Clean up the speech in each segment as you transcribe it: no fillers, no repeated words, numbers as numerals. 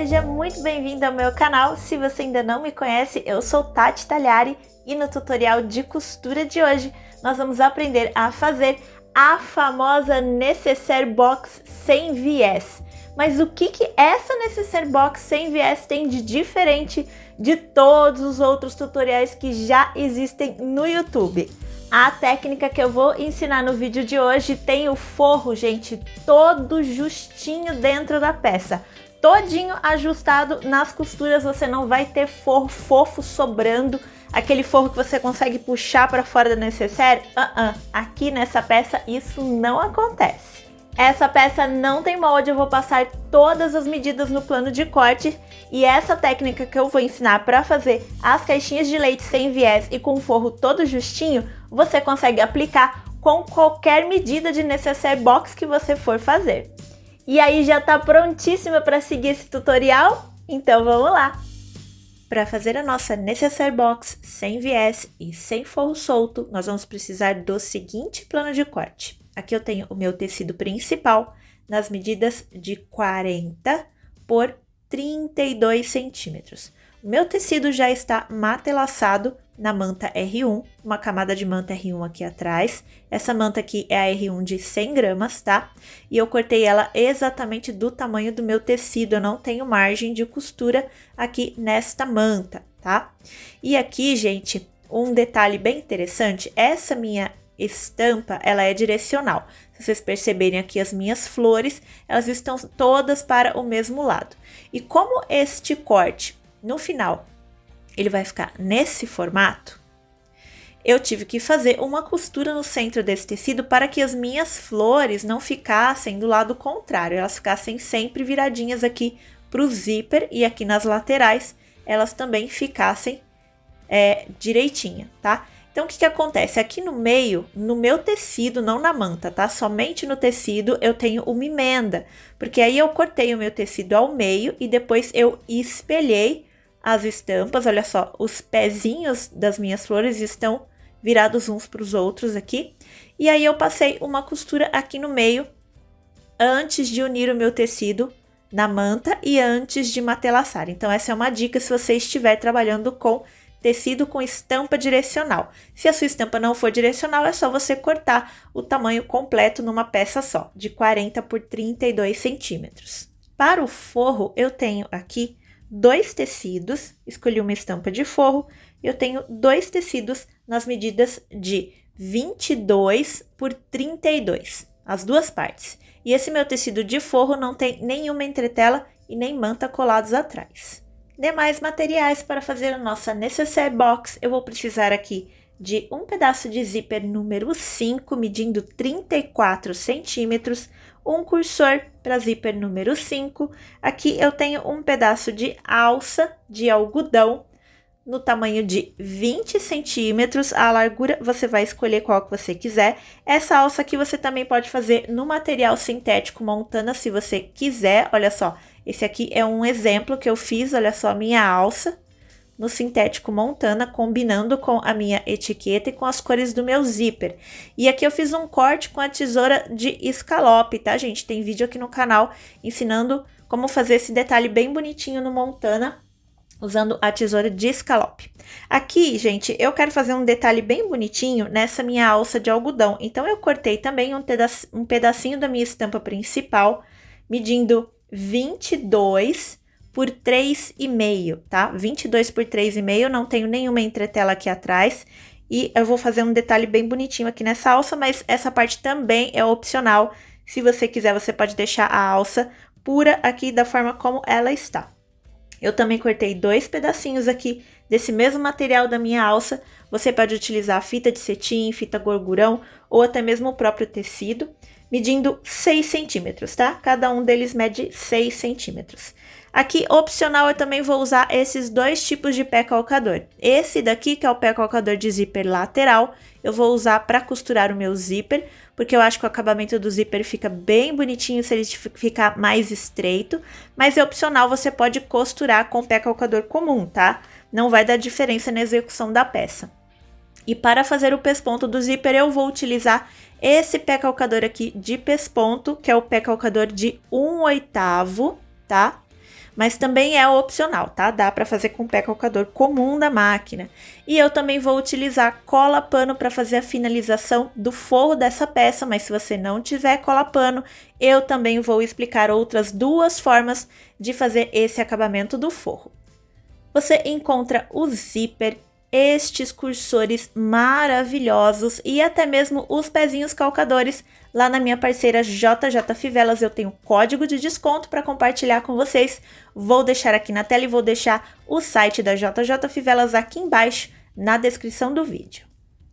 seja muito bem-vindo ao meu canal. Se você ainda não me conhece, eu sou Tati Tagliari e no tutorial de costura de hoje nós vamos aprender a fazer a famosa Necessaire Box sem viés. Mas o que essa Necessaire Box sem viés tem de diferente de todos os outros tutoriais que já existem no YouTube? A técnica que eu vou ensinar no vídeo de hoje tem o forro, gente, todo justinho dentro da peça. Todinho ajustado nas costuras, você não vai ter forro fofo sobrando, aquele forro que você consegue puxar para fora da necessaire. Aqui nessa peça isso não acontece. Essa peça não tem molde, eu vou passar todas as medidas no plano de corte e essa técnica que eu vou ensinar para fazer as caixinhas de leite sem viés e com forro todo justinho, você consegue aplicar com qualquer medida de Necessaire Box que você for fazer. E aí, já tá prontíssima para seguir esse tutorial? Então vamos lá! Para fazer a nossa Necessaire Box sem viés e sem forro solto, nós vamos precisar do seguinte plano de corte. Aqui eu tenho o meu tecido principal nas medidas de 40 por 32 centímetros. O meu tecido já está matelaçado na manta R1, uma camada de manta R1 aqui atrás. Essa manta aqui é a R1 de 100 gramas, tá? E eu cortei ela exatamente do tamanho do meu tecido, eu não tenho margem de costura aqui nesta manta, tá? E aqui, gente, um detalhe bem interessante, essa minha estampa, ela é direcional. Se vocês perceberem aqui as minhas flores, elas estão todas para o mesmo lado. E como este corte, no final, ele vai ficar nesse formato, eu tive que fazer uma costura no centro desse tecido para que as minhas flores não ficassem do lado contrário, elas ficassem sempre viradinhas aqui para o zíper e aqui nas laterais elas também ficassem direitinha, tá? Então, o que acontece? Aqui no meio, no meu tecido, não na manta, tá? Somente no tecido eu tenho uma emenda, porque aí eu cortei o meu tecido ao meio e depois eu espelhei as estampas. Olha só, os pezinhos das minhas flores estão virados uns para os outros aqui. E aí eu passei uma costura aqui no meio, antes de unir o meu tecido na manta e antes de matelaçar. Então, essa é uma dica se você estiver trabalhando com tecido com estampa direcional. Se a sua estampa não for direcional, é só você cortar o tamanho completo numa peça só, de 40 por 32 centímetros. Para o forro, eu tenho aqui dois tecidos, escolhi uma estampa de forro, eu tenho dois tecidos nas medidas de 22 por 32, as duas partes. E esse meu tecido de forro não tem nenhuma entretela e nem manta colados atrás. Demais materiais para fazer a nossa Necessaire Box, eu vou precisar aqui de um pedaço de zíper número 5, medindo 34 centímetros, um cursor para zíper número 5. Aqui eu tenho um pedaço de alça de algodão no tamanho de 20 centímetros, a largura você vai escolher qual que você quiser. Essa alça aqui você também pode fazer no material sintético montana se você quiser, olha só. Esse aqui é um exemplo que eu fiz, olha só, a minha alça no sintético montana, combinando com a minha etiqueta e com as cores do meu zíper. E aqui eu fiz um corte com a tesoura de escalope, tá, gente? Tem vídeo aqui no canal ensinando como fazer esse detalhe bem bonitinho no montana, usando a tesoura de escalope. Aqui, gente, eu quero fazer um detalhe bem bonitinho nessa minha alça de algodão. Então, eu cortei também um pedacinho da minha estampa principal, medindo 22 por 3,5, tá? 22 por 3,5, não tenho nenhuma entretela aqui atrás. E eu vou fazer um detalhe bem bonitinho aqui nessa alça, mas essa parte também é opcional. Se você quiser, você pode deixar a alça pura aqui da forma como ela está. Eu também cortei dois pedacinhos aqui desse mesmo material da minha alça. Você pode utilizar fita de cetim, fita gorgurão ou até mesmo o próprio tecido, medindo 6 centímetros, tá? Cada um deles mede 6 centímetros. Aqui, opcional, eu também vou usar esses dois tipos de pé calcador. Esse daqui, que é o pé calcador de zíper lateral, eu vou usar para costurar o meu zíper, porque eu acho que o acabamento do zíper fica bem bonitinho se ele ficar mais estreito, mas é opcional, você pode costurar com pé calcador comum, tá? Não vai dar diferença na execução da peça. E para fazer o pesponto do zíper, eu vou utilizar esse pé calcador aqui de pesponto, que é o pé calcador de 1/8, tá? mas também é opcional, tá? Dá para fazer com o pé calcador comum da máquina. E eu também vou utilizar cola pano para fazer a finalização do forro dessa peça, mas se você não tiver cola pano, eu também vou explicar outras duas formas de fazer esse acabamento do forro. Você encontra o zíper, estes cursores maravilhosos e até mesmo os pezinhos calcadores lá na minha parceira JJ Fivelas. Eu tenho código de desconto para compartilhar com vocês. Vou deixar aqui na tela e vou deixar o site da JJ Fivelas aqui embaixo na descrição do vídeo.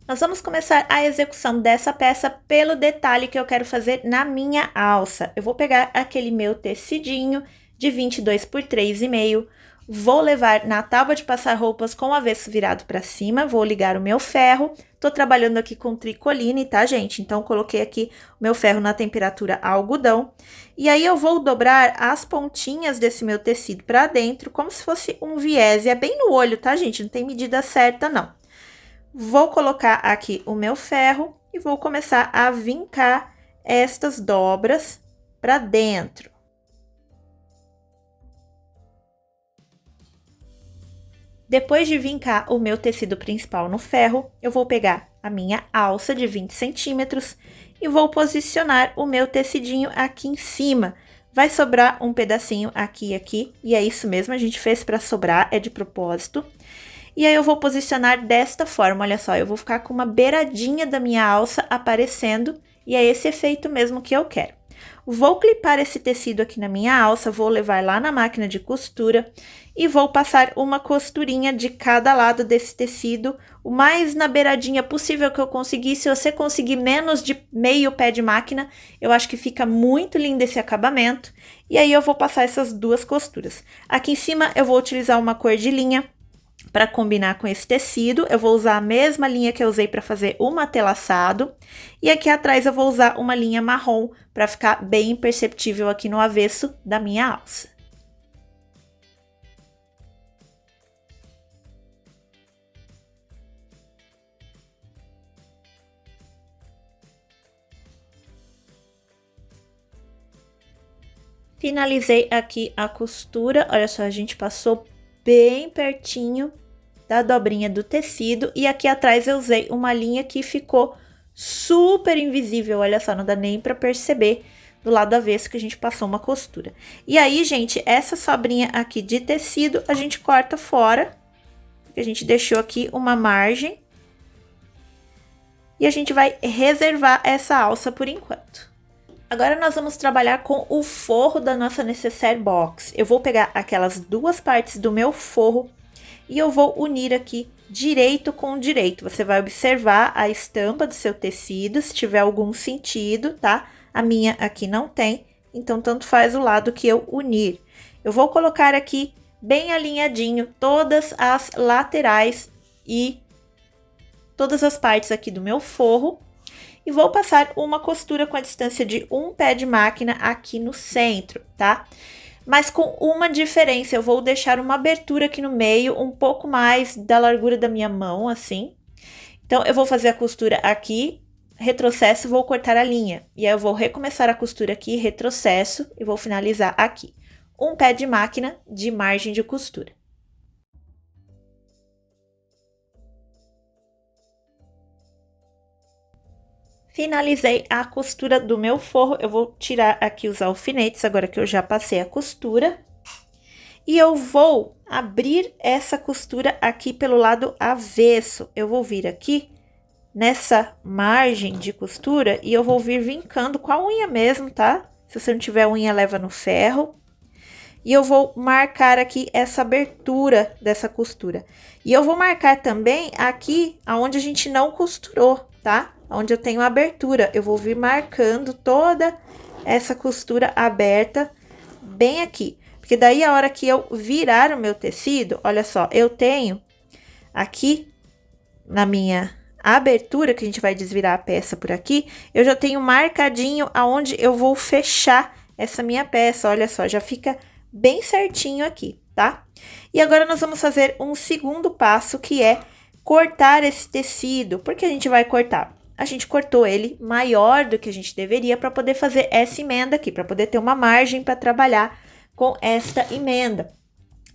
Nós vamos começar a execução dessa peça pelo detalhe que eu quero fazer na minha alça. Eu vou pegar aquele meu tecidinho de 22 por 3,5. Vou levar na tábua de passar roupas com o avesso virado para cima, vou ligar o meu ferro. Tô trabalhando aqui com tricoline, tá, gente? Então, coloquei aqui o meu ferro na temperatura algodão. E aí, eu vou dobrar as pontinhas desse meu tecido para dentro, como se fosse um viés. E é bem no olho, tá, gente? Não tem medida certa, não. Vou colocar aqui o meu ferro e vou começar a vincar estas dobras para dentro. Depois de vincar o meu tecido principal no ferro, eu vou pegar a minha alça de 20 centímetros e vou posicionar o meu tecidinho aqui em cima. Vai sobrar um pedacinho aqui e aqui, e é isso mesmo, a gente fez para sobrar, é de propósito. E aí eu vou posicionar desta forma, olha só, eu vou ficar com uma beiradinha da minha alça aparecendo, e é esse efeito mesmo que eu quero. Vou clipar esse tecido aqui na minha alça, vou levar lá na máquina de costura e vou passar uma costurinha de cada lado desse tecido, o mais na beiradinha possível que eu conseguir. Se você conseguir menos de meio pé de máquina, eu acho que fica muito lindo esse acabamento. E aí eu vou passar essas duas costuras. Aqui em cima eu vou utilizar uma cor de linha para combinar com esse tecido. Eu vou usar a mesma linha que eu usei para fazer o matelaçado. E aqui atrás eu vou usar uma linha marrom para ficar bem perceptível aqui no avesso da minha alça. Finalizei aqui a costura, olha só, a gente passou bem pertinho da dobrinha do tecido, e aqui atrás eu usei uma linha que ficou super invisível, olha só, não dá nem para perceber do lado avesso que a gente passou uma costura. E aí, gente, essa sobrinha aqui de tecido a gente corta fora, porque a gente deixou aqui uma margem, e a gente vai reservar essa alça por enquanto. Agora nós vamos trabalhar com o forro da nossa necessaire box. Eu vou pegar aquelas duas partes do meu forro e eu vou unir aqui direito com direito. Você vai observar a estampa do seu tecido, se tiver algum sentido, tá? A minha aqui não tem, então tanto faz o lado que eu unir. Eu vou colocar aqui bem alinhadinho todas as laterais e todas as partes aqui do meu forro. E vou passar uma costura com a distância de um pé de máquina aqui no centro, tá? Mas com uma diferença, eu vou deixar uma abertura aqui no meio, um pouco mais da largura da minha mão, assim. Então, eu vou fazer a costura aqui, retrocesso, vou cortar a linha. E aí, eu vou recomeçar a costura aqui, retrocesso, e vou finalizar aqui. Um pé de máquina de margem de costura. Finalizei a costura do meu forro, eu vou tirar aqui os alfinetes, agora que eu já passei a costura. E eu vou abrir essa costura aqui pelo lado avesso. Eu vou vir aqui nessa margem de costura e eu vou vir vincando com a unha mesmo, tá? Se você não tiver unha, leva no ferro. E eu vou marcar aqui essa abertura dessa costura. E eu vou marcar também aqui aonde a gente não costurou, tá? Onde eu tenho a abertura, eu vou vir marcando toda essa costura aberta bem aqui. Porque daí a hora que eu virar o meu tecido, olha só, eu tenho aqui na minha abertura, que a gente vai desvirar a peça por aqui, eu já tenho marcadinho aonde eu vou fechar essa minha peça, olha só, já fica bem certinho aqui, tá? E agora nós vamos fazer um segundo passo, que é cortar esse tecido. Por que a gente vai cortar? A gente cortou ele maior do que a gente deveria para poder fazer essa emenda aqui, para poder ter uma margem para trabalhar com esta emenda.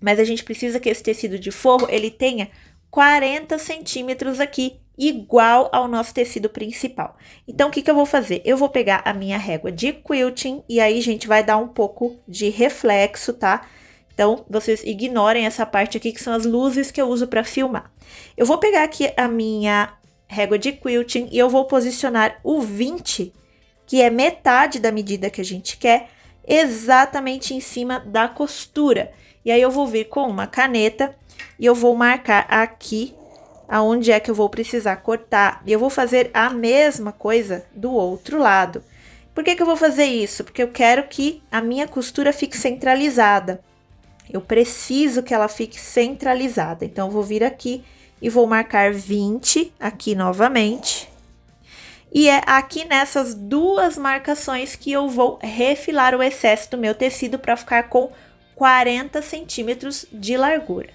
Mas a gente precisa que esse tecido de forro, ele tenha 40 centímetros aqui, igual ao nosso tecido principal. Então, o que eu vou fazer? Eu vou pegar a minha régua de quilting e aí, gente, vai dar um pouco de reflexo, tá? Então, vocês ignorem essa parte aqui, que são as luzes que eu uso para filmar. Eu vou pegar aqui a minha régua de quilting e eu vou posicionar o 20, que é metade da medida que a gente quer, exatamente em cima da costura. E aí, eu vou vir com uma caneta e eu vou marcar aqui aonde é que eu vou precisar cortar. E eu vou fazer a mesma coisa do outro lado. Por que eu vou fazer isso? Porque eu quero que a minha costura fique centralizada. Eu preciso que ela fique centralizada. Então, eu vou vir aqui e vou marcar 20 aqui novamente. E é aqui nessas duas marcações que eu vou refilar o excesso do meu tecido para ficar com 40 centímetros de largura.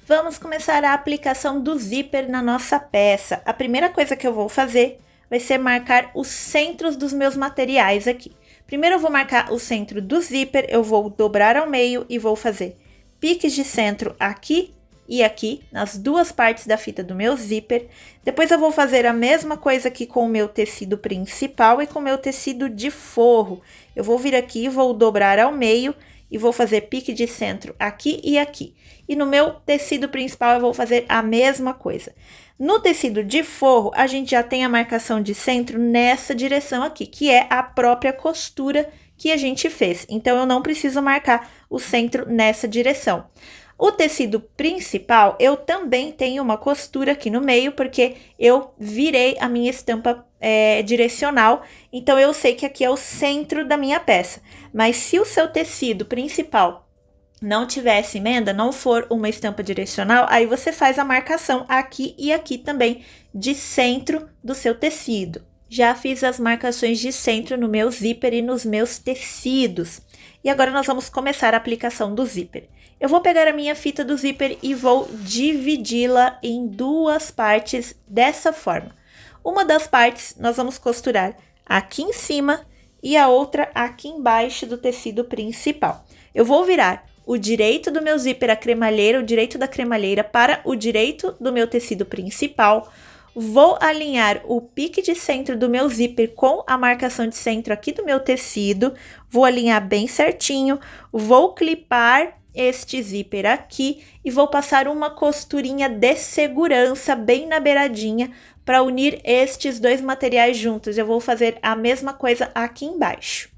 Vamos começar a aplicação do zíper na nossa peça. A primeira coisa que eu vou fazer vai ser marcar os centros dos meus materiais aqui. Primeiro eu vou marcar o centro do zíper, eu vou dobrar ao meio e vou fazer piques de centro aqui e aqui, nas duas partes da fita do meu zíper. Depois eu vou fazer a mesma coisa aqui com o meu tecido principal e com o meu tecido de forro. Eu vou vir aqui, vou dobrar ao meio e vou fazer pique de centro aqui e aqui. E no meu tecido principal eu vou fazer a mesma coisa. No tecido de forro, a gente já tem a marcação de centro nessa direção aqui, que é a própria costura que a gente fez. Então, eu não preciso marcar o centro nessa direção. O tecido principal, eu também tenho uma costura aqui no meio, porque eu virei a minha estampa direcional, então eu sei que aqui é o centro da minha peça. Mas se o seu tecido principal não tivesse emenda, não for uma estampa direcional, aí você faz a marcação aqui e aqui também de centro do seu tecido. Já fiz as marcações de centro no meu zíper e nos meus tecidos. E agora nós vamos começar a aplicação do zíper. Eu vou pegar a minha fita do zíper e vou dividi-la em duas partes dessa forma. Uma das partes nós vamos costurar aqui em cima e a outra aqui embaixo do tecido principal. Eu vou virar o direito do meu zíper, a cremalheira, o direito da cremalheira para o direito do meu tecido principal. Vou alinhar o pique de centro do meu zíper com a marcação de centro aqui do meu tecido. Vou alinhar bem certinho. Vou clipar este zíper aqui e vou passar uma costurinha de segurança bem na beiradinha para unir estes dois materiais juntos. Eu vou fazer a mesma coisa aqui embaixo.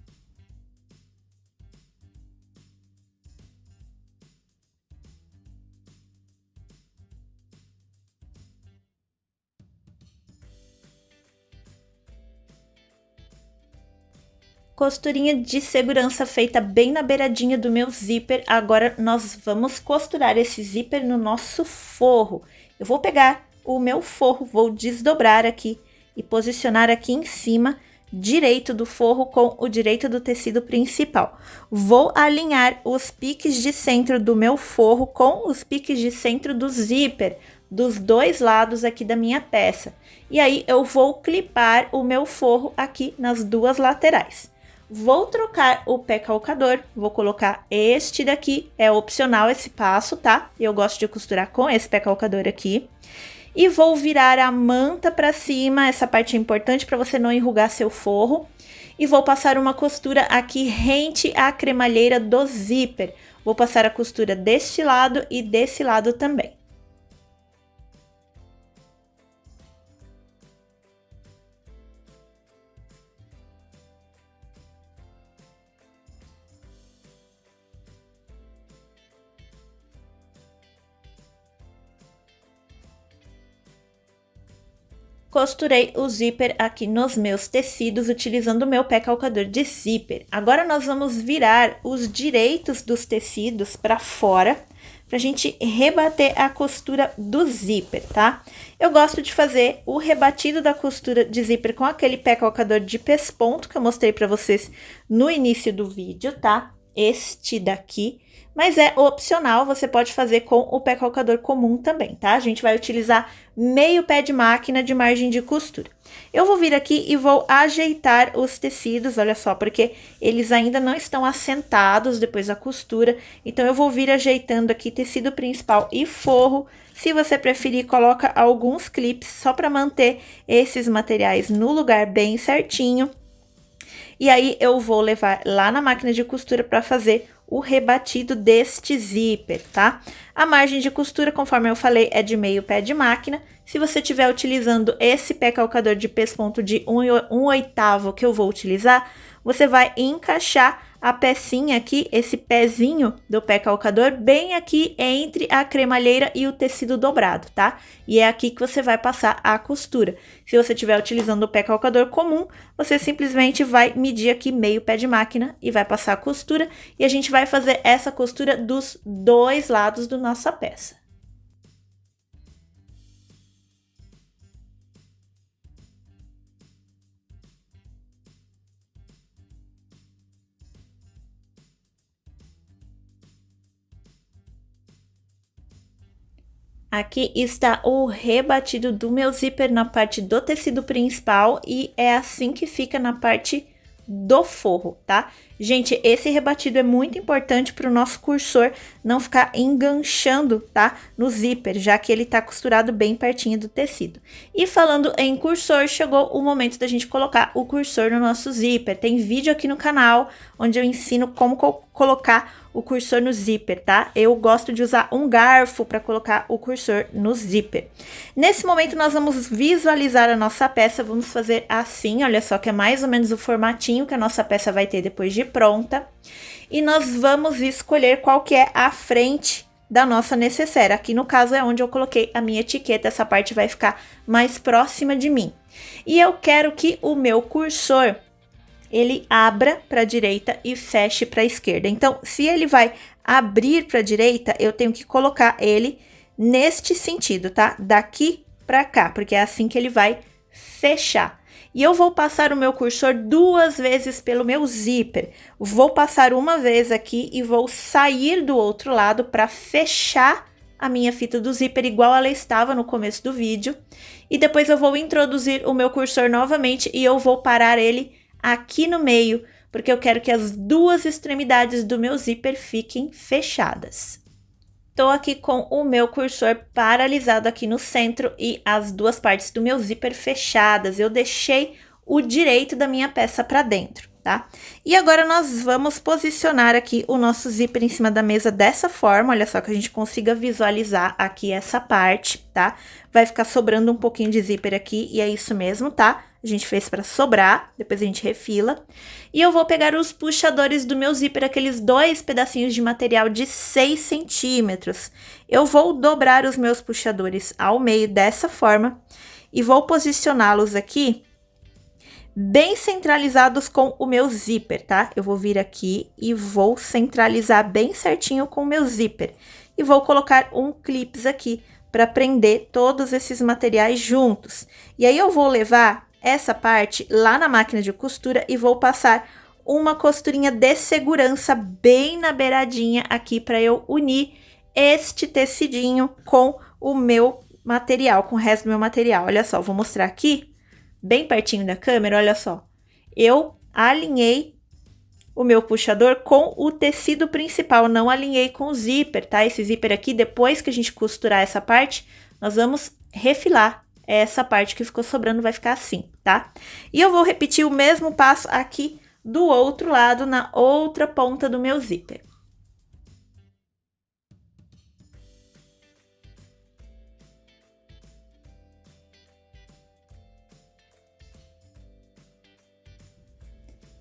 Costurinha de segurança feita bem na beiradinha do meu zíper. Agora, nós vamos costurar esse zíper no nosso forro. Eu vou pegar o meu forro, vou desdobrar aqui e posicionar aqui em cima, direito do forro com o direito do tecido principal. Vou alinhar os piques de centro do meu forro com os piques de centro do zíper, dos dois lados aqui da minha peça. E aí, eu vou clipar o meu forro aqui nas duas laterais. Vou trocar o pé calcador, vou colocar este daqui, é opcional esse passo, tá? Eu gosto de costurar com esse pé calcador aqui. E vou virar a manta para cima, essa parte é importante para você não enrugar seu forro. E vou passar uma costura aqui rente à cremalheira do zíper. Vou passar a costura deste lado e desse lado também. Costurei o zíper aqui nos meus tecidos, utilizando o meu pé calcador de zíper. Agora, nós vamos virar os direitos dos tecidos para fora, pra gente rebater a costura do zíper, tá? Eu gosto de fazer o rebatido da costura de zíper com aquele pé calcador de pesponto que eu mostrei pra vocês no início do vídeo, tá? este daqui, mas é opcional, você pode fazer com o pé calcador comum também, tá? A gente vai utilizar meio pé de máquina de margem de costura. Eu vou vir aqui e vou ajeitar os tecidos, olha só, porque eles ainda não estão assentados depois da costura, então eu vou vir ajeitando aqui tecido principal e forro. Se você preferir, coloca alguns clips só para manter esses materiais no lugar bem certinho. E aí eu vou levar lá na máquina de costura para fazer o rebatido deste zíper, tá? A margem de costura, conforme eu falei, é de meio pé de máquina. Se você estiver utilizando esse pé calcador de pesponto de 1/8 que eu vou utilizar, você vai encaixar a pecinha aqui, esse pezinho do pé calcador, bem aqui entre a cremalheira e o tecido dobrado, tá? E é aqui que você vai passar a costura. Se você estiver utilizando o pé calcador comum, você simplesmente vai medir aqui meio pé de máquina e vai passar a costura. E a gente vai fazer essa costura dos dois lados da nossa peça. Aqui está o rebatido do meu zíper na parte do tecido principal e é assim que fica na parte do forro, tá? Gente, esse rebatido é muito importante para o nosso cursor não ficar enganchando, tá? No zíper, já que ele tá costurado bem pertinho do tecido. E falando em cursor, chegou o momento da gente colocar o cursor no nosso zíper. Tem vídeo aqui no canal onde eu ensino como colocar o cursor no zíper, tá? Eu gosto de usar um garfo para colocar o cursor no zíper. Nesse momento, nós vamos visualizar a nossa peça. Vamos fazer assim, olha só, que é mais ou menos o formatinho que a nossa peça vai ter depois de pronta. E nós vamos escolher qual que é a frente da nossa necessaire. Aqui no caso é onde eu coloquei a minha etiqueta, essa parte vai ficar mais próxima de mim. E eu quero que o meu cursor ele abra para a direita e feche para a esquerda. Então, se ele vai abrir para a direita, eu tenho que colocar ele neste sentido, tá? Daqui para cá, porque é assim que ele vai fechar. E eu vou passar o meu cursor 2 vezes pelo meu zíper. Vou passar uma vez aqui e vou sair do outro lado para fechar a minha fita do zíper igual ela estava no começo do vídeo. E depois eu vou introduzir o meu cursor novamente e eu vou parar ele aqui no meio, porque eu quero que as duas extremidades do meu zíper fiquem fechadas. Tô aqui com o meu cursor paralisado aqui no centro e as duas partes do meu zíper fechadas. Eu deixei o direito da minha peça para dentro, tá? E agora nós vamos posicionar aqui o nosso zíper em cima da mesa dessa forma, olha só, que a gente consiga visualizar aqui essa parte, tá? Vai ficar sobrando um pouquinho de zíper aqui e é isso mesmo, tá? A gente fez para sobrar, depois a gente refila. E eu vou pegar os puxadores do meu zíper, aqueles 2 pedacinhos de material de 6 centímetros. Eu vou dobrar os meus puxadores ao meio dessa forma e vou posicioná-los aqui bem centralizados com o meu zíper, tá? Eu vou vir aqui e vou centralizar bem certinho com o meu zíper. E vou colocar um clips aqui para prender todos esses materiais juntos. E aí eu vou levar essa parte lá na máquina de costura e vou passar uma costurinha de segurança bem na beiradinha aqui para eu unir este tecidinho com o meu material, com o resto do meu material. Olha só, vou mostrar aqui, bem pertinho da câmera, olha só. Eu alinhei o meu puxador com o tecido principal, não alinhei com o zíper, tá? Esse zíper aqui, depois que a gente costurar essa parte, nós vamos refilar. Essa parte que ficou sobrando vai ficar assim, tá? E eu vou repetir o mesmo passo aqui do outro lado, na outra ponta do meu zíper.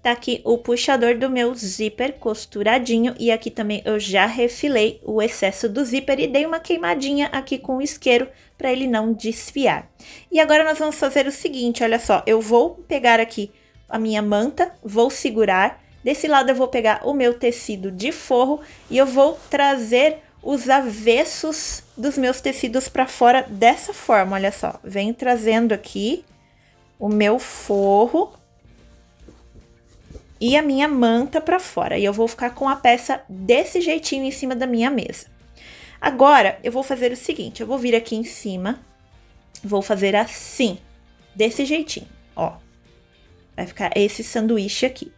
Tá aqui o puxador do meu zíper costuradinho e aqui também eu já refilei o excesso do zíper e dei uma queimadinha aqui com o isqueiro para ele não desfiar. E agora nós vamos fazer o seguinte, olha só, eu vou pegar aqui a minha manta, vou segurar, desse lado eu vou pegar o meu tecido de forro e eu vou trazer os avessos dos meus tecidos para fora dessa forma, olha só, venho trazendo aqui o meu forro e a minha manta para fora. E eu vou ficar com a peça desse jeitinho em cima da minha mesa. Agora, eu vou fazer o seguinte, eu vou vir aqui em cima, vou fazer assim, desse jeitinho, ó. Vai ficar esse sanduíche aqui.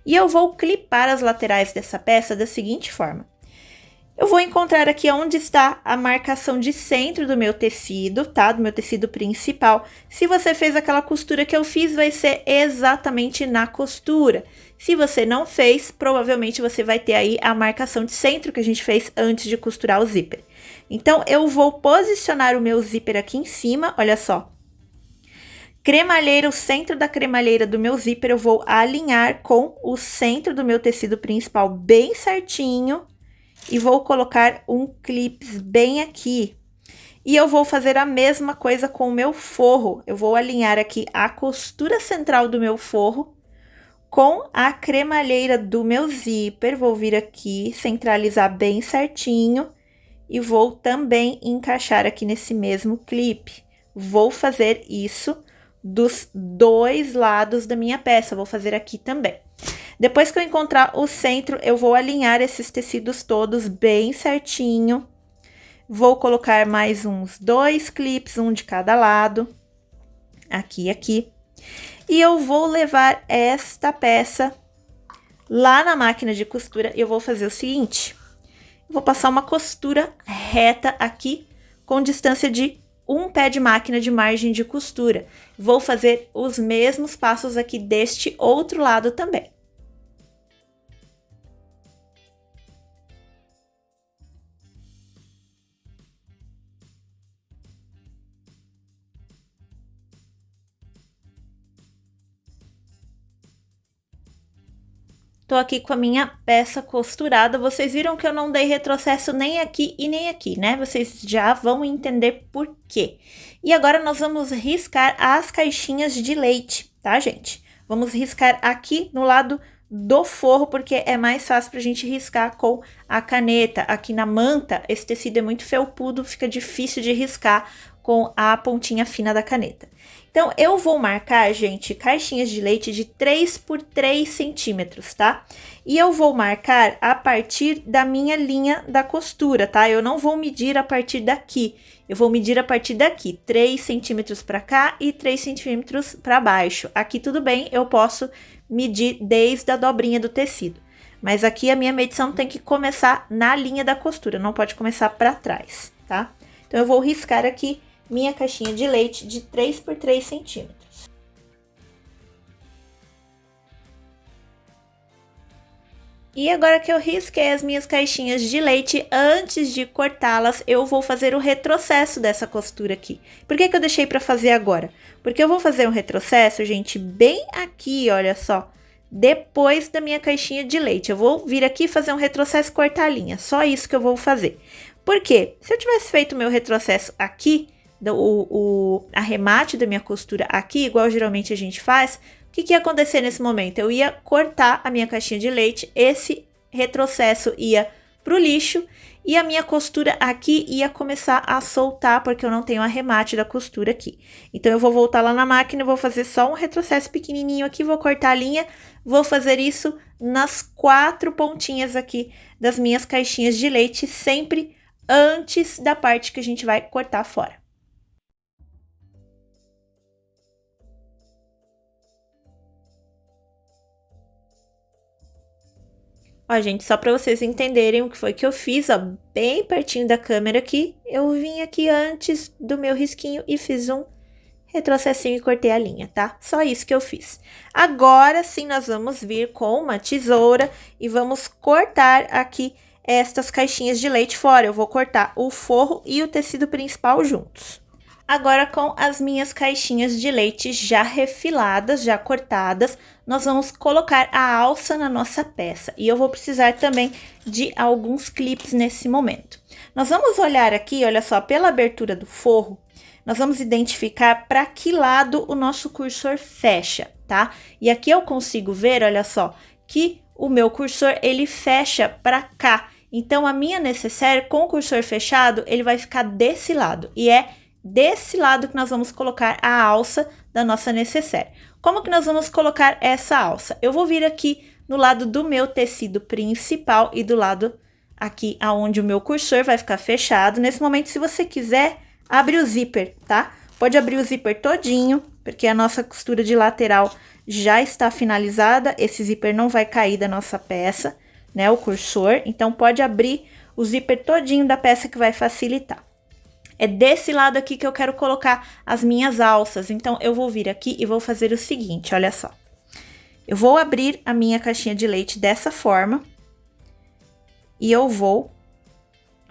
E eu vou clipar as laterais dessa peça da seguinte forma. Eu vou encontrar aqui onde está a marcação de centro do meu tecido, tá? Do meu tecido principal. Se você fez aquela costura que eu fiz, vai ser exatamente na costura. Se você não fez, provavelmente você vai ter aí a marcação de centro que a gente fez antes de costurar o zíper. Então, eu vou posicionar o meu zíper aqui em cima, olha só. Cremalheira, o centro da cremalheira do meu zíper, eu vou alinhar com o centro do meu tecido principal bem certinho. E vou colocar um clips bem aqui. E eu vou fazer a mesma coisa com o meu forro. Eu vou alinhar aqui a costura central do meu forro com a cremalheira do meu zíper. Vou vir aqui, centralizar bem certinho. E vou também encaixar aqui nesse mesmo clipe. Vou fazer isso dos dois lados da minha peça. Vou fazer aqui também. Depois que eu encontrar o centro, eu vou alinhar esses tecidos todos bem certinho. Vou colocar mais uns 2 clips, um de cada lado. Aqui e aqui. E eu vou levar esta peça lá na máquina de costura. E eu vou fazer o seguinte. Eu vou passar uma costura reta aqui, com distância de 1 pé de máquina de margem de costura. Vou fazer os mesmos passos aqui deste outro lado também. Tô aqui com a minha peça costurada. Vocês viram que eu não dei retrocesso nem aqui e nem aqui, né? Vocês já vão entender por quê. E agora nós vamos riscar as caixinhas de leite, tá, gente? Vamos riscar aqui no lado do forro, porque é mais fácil pra gente riscar com a caneta. Aqui na manta, esse tecido é muito felpudo, fica difícil de riscar com a pontinha fina da caneta. Então, eu vou marcar, gente, caixinhas de leite de 3 por 3 centímetros, tá? E eu vou marcar a partir da minha linha da costura, tá? Eu não vou medir a partir daqui, eu vou medir a partir daqui, 3 centímetros para cá e 3 centímetros para baixo. Aqui tudo bem, eu posso medir desde a dobrinha do tecido. Mas aqui a minha medição tem que começar na linha da costura, não pode começar para trás, tá? Então, eu vou riscar aqui minha caixinha de leite de 3 por 3 centímetros. E agora que eu risquei as minhas caixinhas de leite, antes de cortá-las, eu vou fazer o retrocesso dessa costura aqui. Por que que eu deixei para fazer agora? Porque eu vou fazer um retrocesso, gente, bem aqui, olha só, depois da minha caixinha de leite. Eu vou vir aqui fazer um retrocesso e cortar a linha, só isso que eu vou fazer. Por quê? Se eu tivesse feito o meu retrocesso aqui, o arremate da minha costura aqui, igual geralmente a gente faz, o que ia acontecer nesse momento? Eu ia cortar a minha caixinha de leite, esse retrocesso ia pro lixo e a minha costura aqui ia começar a soltar, porque eu não tenho arremate da costura aqui. Então, eu vou voltar lá na máquina, vou fazer só um retrocesso pequenininho aqui, vou cortar a linha, vou fazer isso nas 4 pontinhas aqui das minhas caixinhas de leite, sempre antes da parte que a gente vai cortar fora. Ó, gente, só para vocês entenderem o que foi que eu fiz, ó, bem pertinho da câmera aqui, eu vim aqui antes do meu risquinho e fiz um retrocessinho e cortei a linha, tá? Só isso que eu fiz. Agora sim, nós vamos vir com uma tesoura e vamos cortar aqui estas caixinhas de leite fora. Eu vou cortar o forro e o tecido principal juntos. Agora, com as minhas caixinhas de leite já refiladas, já cortadas, nós vamos colocar a alça na nossa peça. E eu vou precisar também de alguns clips nesse momento. Nós vamos olhar aqui, olha só, pela abertura do forro, nós vamos identificar para que lado o nosso cursor fecha, tá? E aqui eu consigo ver, olha só, que o meu cursor, ele fecha para cá. Então, a minha necessaire com o cursor fechado, ele vai ficar desse lado. E é desse lado que nós vamos colocar a alça da nossa necessaire. como que nós vamos colocar essa alça? Eu vou vir aqui no lado do meu tecido principal e do lado aqui aonde o meu cursor vai ficar fechado. Nesse momento, se você quiser, abre o zíper, tá? Pode abrir o zíper todinho, porque a nossa costura de lateral já está finalizada. Esse zíper não vai cair da nossa peça, né? O cursor. Então, pode abrir o zíper todinho da peça que vai facilitar. É desse lado aqui que eu quero colocar as minhas alças. Então, eu vou vir aqui e vou fazer o seguinte, olha só. Eu vou abrir a minha caixinha de leite dessa forma. E eu vou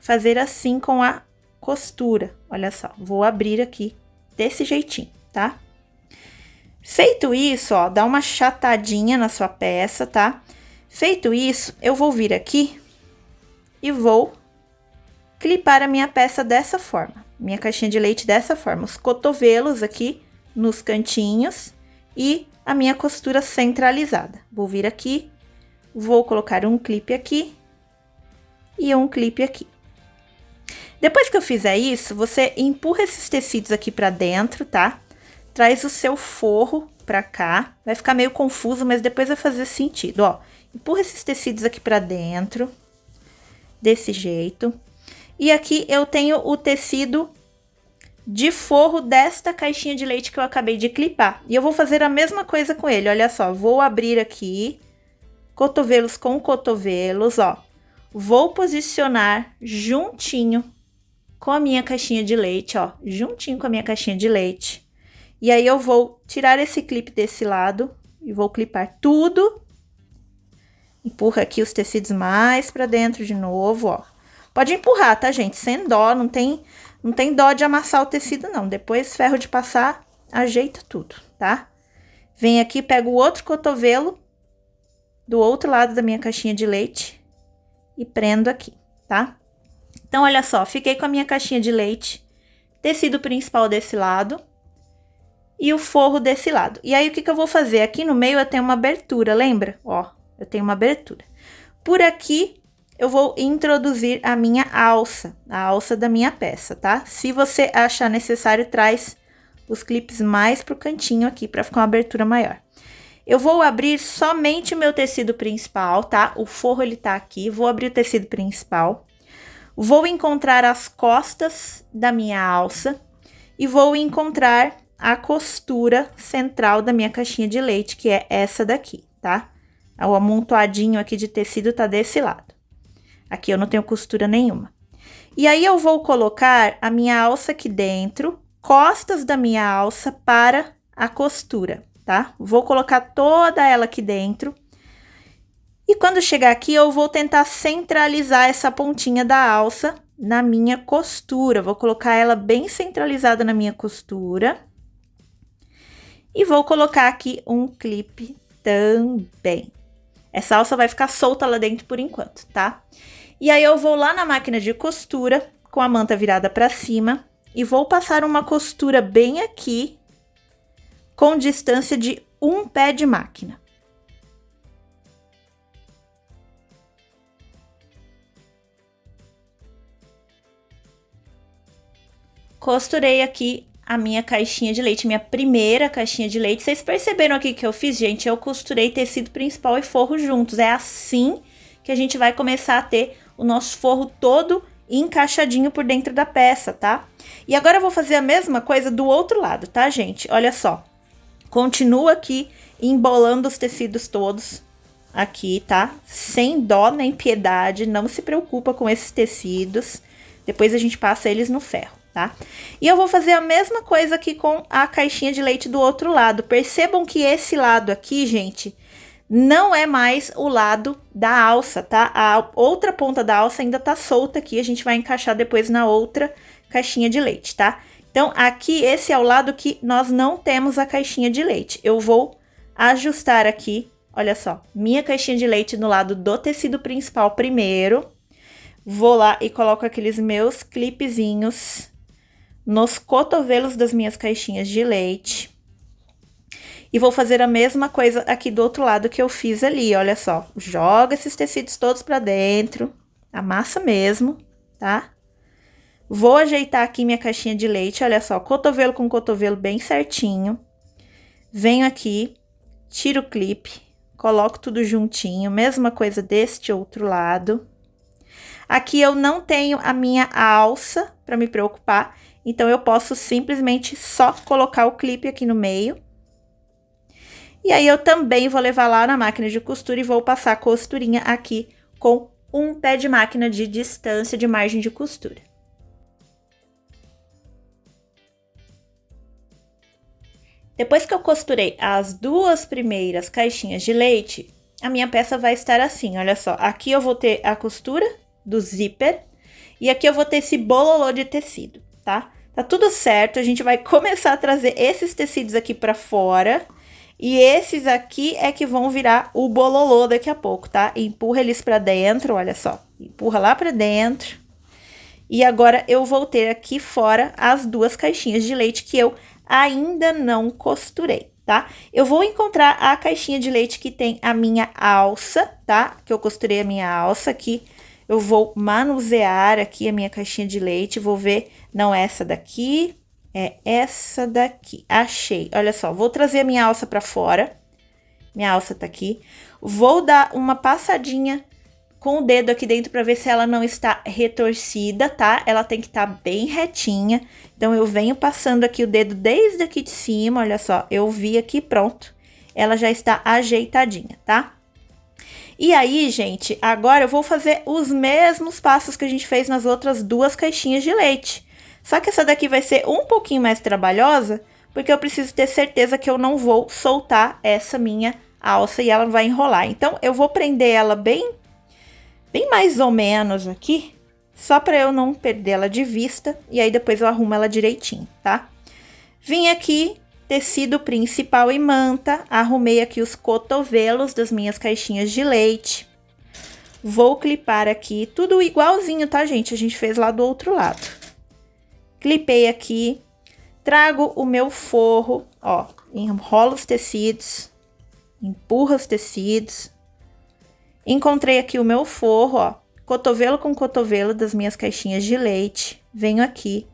fazer assim com a costura. Olha só, vou abrir aqui desse jeitinho, tá? Feito isso, ó, dá uma chatadinha na sua peça, tá? Feito isso, eu vou vir aqui e vou clipar a minha peça dessa forma. Minha caixinha de leite dessa forma. Os cotovelos aqui nos cantinhos e a minha costura centralizada. Vou vir aqui, vou colocar um clipe aqui e um clipe aqui. Depois que eu fizer isso, você empurra esses tecidos aqui pra dentro, tá? Traz o seu forro pra cá. Vai ficar meio confuso, mas depois vai fazer sentido, ó. Empurra esses tecidos aqui pra dentro, desse jeito. E aqui eu tenho o tecido de forro desta caixinha de leite que eu acabei de clipar. E eu vou fazer a mesma coisa com ele, olha só. Vou abrir aqui, cotovelos com cotovelos, ó. Vou posicionar juntinho com a minha caixinha de leite, ó. Juntinho com a minha caixinha de leite. E aí, eu vou tirar esse clipe desse lado e vou clipar tudo. Empurra aqui os tecidos mais pra dentro de novo, ó. Pode empurrar, tá, gente? Sem dó, não tem dó de amassar o tecido, não. Depois, ferro de passar, ajeita tudo, tá? Vem aqui, pego o outro cotovelo do outro lado da minha caixinha de leite e prendo aqui, tá? Então, olha só, fiquei com a minha caixinha de leite, tecido principal desse lado e o forro desse lado. E aí, o que que eu vou fazer? Aqui no meio eu tenho uma abertura, lembra? Ó, eu tenho uma abertura. Por aqui, eu vou introduzir a minha alça, a alça da minha peça, tá? Se você achar necessário, traz os clipes mais pro cantinho aqui, pra ficar uma abertura maior. Eu vou abrir somente o meu tecido principal, tá? O forro, ele tá aqui. Vou abrir o tecido principal. Vou encontrar as costas da minha alça. E vou encontrar a costura central da minha caixinha de leite, que é essa daqui, tá? O amontoadinho aqui de tecido tá desse lado. Aqui eu não tenho costura nenhuma. E aí, eu vou colocar a minha alça aqui dentro, costas da minha alça para a costura, tá? Vou colocar toda ela aqui dentro. E quando chegar aqui, eu vou tentar centralizar essa pontinha da alça na minha costura. Vou colocar ela bem centralizada na minha costura. E vou colocar aqui um clipe também. Essa alça vai ficar solta lá dentro por enquanto, tá? E aí, eu vou lá na máquina de costura, com a manta virada pra cima, e vou passar uma costura bem aqui, com distância de um pé de máquina. Costurei aqui a minha caixinha de leite, minha primeira caixinha de leite. Vocês perceberam aqui que eu fiz, gente? Eu costurei tecido principal e forro juntos. É assim que a gente vai começar a ter o nosso forro todo encaixadinho por dentro da peça, tá? E agora eu vou fazer a mesma coisa do outro lado, tá, gente? Olha só. Continua aqui embolando os tecidos todos aqui, tá? Sem dó nem piedade, não se preocupa com esses tecidos. Depois a gente passa eles no ferro, tá? E eu vou fazer a mesma coisa aqui com a caixinha de leite do outro lado. Percebam que esse lado aqui, gente, não é mais o lado da alça, tá? A outra ponta da alça ainda tá solta aqui, a gente vai encaixar depois na outra caixinha de leite, tá? Então, aqui, esse é o lado que nós não temos a caixinha de leite. Eu vou ajustar aqui, olha só, minha caixinha de leite no lado do tecido principal primeiro. Vou lá e coloco aqueles meus clipezinhos nos cotovelos das minhas caixinhas de leite. E vou fazer a mesma coisa aqui do outro lado que eu fiz ali, olha só. Joga esses tecidos todos pra dentro, amassa mesmo, tá? Vou ajeitar aqui minha caixinha de leite, olha só, cotovelo com cotovelo bem certinho. Venho aqui, tiro o clipe, coloco tudo juntinho, mesma coisa deste outro lado. Aqui eu não tenho a minha alça para me preocupar, então eu posso simplesmente só colocar o clipe aqui no meio. E aí eu também vou levar lá na máquina de costura e vou passar a costurinha aqui com um pé de máquina de distância de margem de costura. Depois que eu costurei as duas primeiras caixinhas de leite, a minha peça vai estar assim, olha só. Aqui eu vou ter a costura do zíper e aqui eu vou ter esse bololô de tecido, tá? Tá tudo certo, a gente vai começar a trazer esses tecidos aqui pra fora. E esses aqui é que vão virar o bololô daqui a pouco, tá? Empurra eles pra dentro, olha só. Empurra lá pra dentro. E agora eu vou ter aqui fora as duas caixinhas de leite que eu ainda não costurei, tá? Eu vou encontrar a caixinha de leite que tem a minha alça, tá? Que eu costurei a minha alça aqui. Eu vou manusear aqui a minha caixinha de leite, vou ver, não é essa daqui... É essa daqui, achei. Olha só, vou trazer a minha alça pra fora. Minha alça tá aqui. Vou dar uma passadinha com o dedo aqui dentro pra ver se ela não está retorcida, tá? Ela tem que estar bem retinha. Então, eu venho passando aqui o dedo desde aqui de cima, olha só. Eu vi aqui, pronto. Ela já está ajeitadinha, tá? E aí, gente, agora eu vou fazer os mesmos passos que a gente fez nas outras duas caixinhas de leite. Só que essa daqui vai ser um pouquinho mais trabalhosa, porque eu preciso ter certeza que eu não vou soltar essa minha alça e ela vai enrolar. Então, eu vou prender ela bem mais ou menos aqui, só para eu não perder ela de vista, e aí depois eu arrumo ela direitinho, tá? Vim aqui, tecido principal e manta, arrumei aqui os cotovelos das minhas caixinhas de leite. Vou clipar aqui, tudo igualzinho, tá, gente? A gente fez lá do outro lado. Clipei aqui, trago o meu forro, ó, enrolo os tecidos, empurro os tecidos. Encontrei aqui o meu forro, ó, cotovelo com cotovelo das minhas caixinhas de leite. Venho aqui,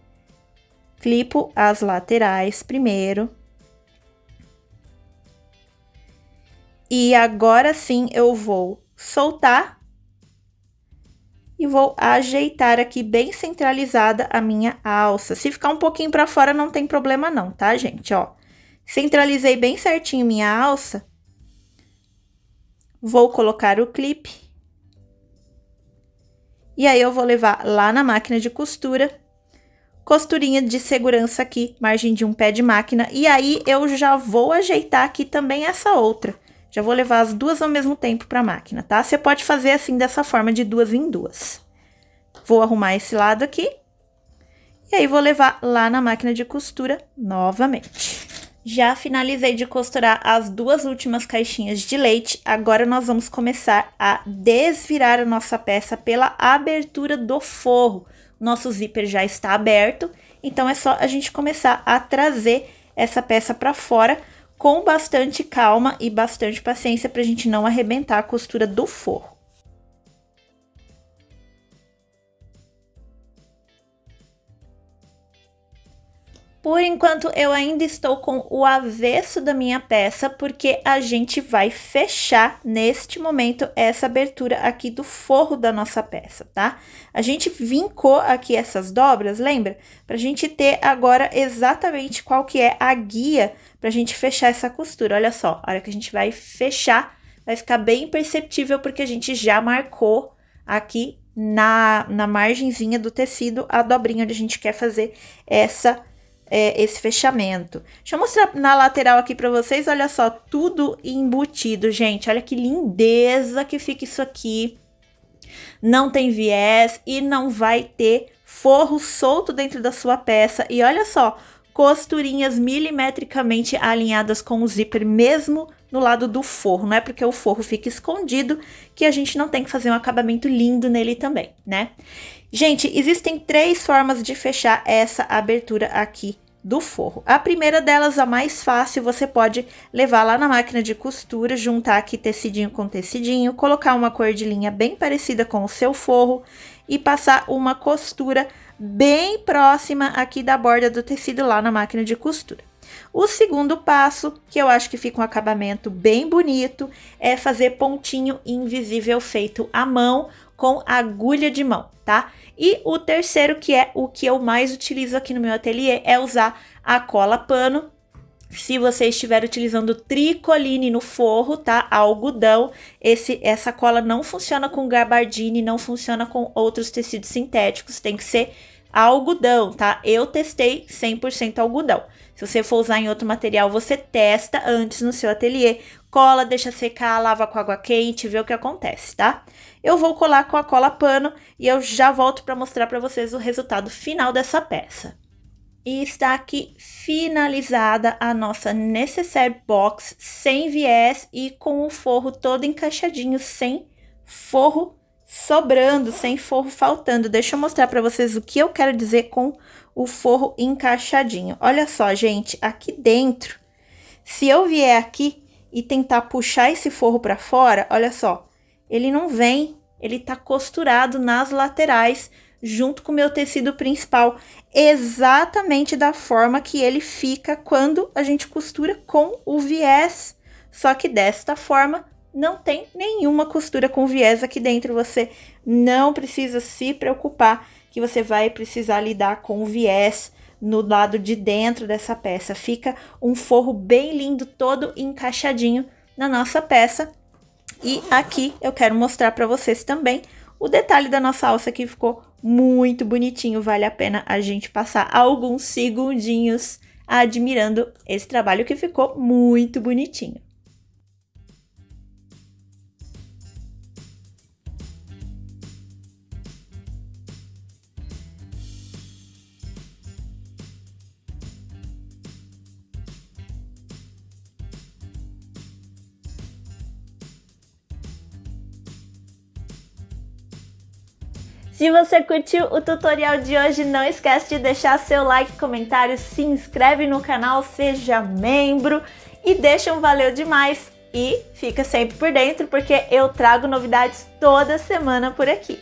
clipo as laterais primeiro. E agora sim eu vou soltar. E vou ajeitar aqui bem centralizada a minha alça. Se ficar um pouquinho pra fora, não tem problema não, tá, gente? Ó, centralizei bem certinho minha alça. Vou colocar o clipe. E aí, eu vou levar lá na máquina de costura. Costurinha de segurança aqui, margem de um pé de máquina. E aí, eu já vou ajeitar aqui também essa outra. Já vou levar as duas ao mesmo tempo para a máquina, tá? Você pode fazer assim, dessa forma, de duas em duas. Vou arrumar esse lado aqui. E aí, vou levar lá na máquina de costura novamente. Já finalizei de costurar as duas últimas caixinhas de leite. Agora, nós vamos começar a desvirar a nossa peça pela abertura do forro. Nosso zíper já está aberto, então é só a gente começar a trazer essa peça para fora com bastante calma e bastante paciência para a gente não arrebentar a costura do forro. Por enquanto, eu ainda estou com o avesso da minha peça, porque a gente vai fechar, neste momento, essa abertura aqui do forro da nossa peça, tá? A gente vincou aqui essas dobras, lembra? Pra gente ter agora exatamente qual que é a guia pra gente fechar essa costura. Olha só, a hora que a gente vai fechar, vai ficar bem perceptível, porque a gente já marcou aqui na margenzinha do tecido a dobrinha onde a gente quer fazer esse fechamento. Deixa eu mostrar na lateral aqui pra vocês, olha só, tudo embutido, gente, olha que lindeza que fica isso aqui. Não tem viés e não vai ter forro solto dentro da sua peça. E olha só, costurinhas milimetricamente alinhadas com o zíper, mesmo no lado do forro. Não é porque o forro fica escondido que a gente não tem que fazer um acabamento lindo nele também, né? Gente, existem 3 formas de fechar essa abertura aqui do forro. A primeira delas, a mais fácil, você pode levar lá na máquina de costura, juntar aqui tecidinho com tecidinho, colocar uma cor de linha bem parecida com o seu forro e passar uma costura bem próxima aqui da borda do tecido lá na máquina de costura. O segundo passo, que eu acho que fica um acabamento bem bonito, é fazer pontinho invisível feito à mão com agulha de mão, tá? E o terceiro, que é o que eu mais utilizo aqui no meu ateliê, é usar a cola pano. Se você estiver utilizando tricoline no forro, tá? Algodão, essa cola não funciona com gabardine, não funciona com outros tecidos sintéticos, tem que ser algodão, tá? Eu testei 100% algodão. Se você for usar em outro material, você testa antes no seu ateliê, cola, deixa secar, lava com água quente, vê o que acontece, tá? Eu vou colar com a cola pano e eu já volto para mostrar para vocês o resultado final dessa peça. E está aqui finalizada a nossa necessaire box sem viés e com o forro todo encaixadinho, sem forro sobrando, sem forro faltando. Deixa eu mostrar para vocês o que eu quero dizer com o forro encaixadinho. Olha só, gente, aqui dentro, se eu vier aqui e tentar puxar esse forro para fora, olha só, ele não vem, ele tá costurado nas laterais, junto com o meu tecido principal, exatamente da forma que ele fica quando a gente costura com o viés. Só que desta forma, não tem nenhuma costura com viés aqui dentro. Você não precisa se preocupar que você vai precisar lidar com o viés no lado de dentro dessa peça. Fica um forro bem lindo, todo encaixadinho na nossa peça. E aqui eu quero mostrar para vocês também o detalhe da nossa alça, que ficou muito bonitinho. Vale a pena a gente passar alguns segundinhos admirando esse trabalho, que ficou muito bonitinho. Se você curtiu o tutorial de hoje, não esquece de deixar seu like, comentário, se inscreve no canal, seja membro e deixa um valeu demais. E fica sempre por dentro, porque eu trago novidades toda semana por aqui.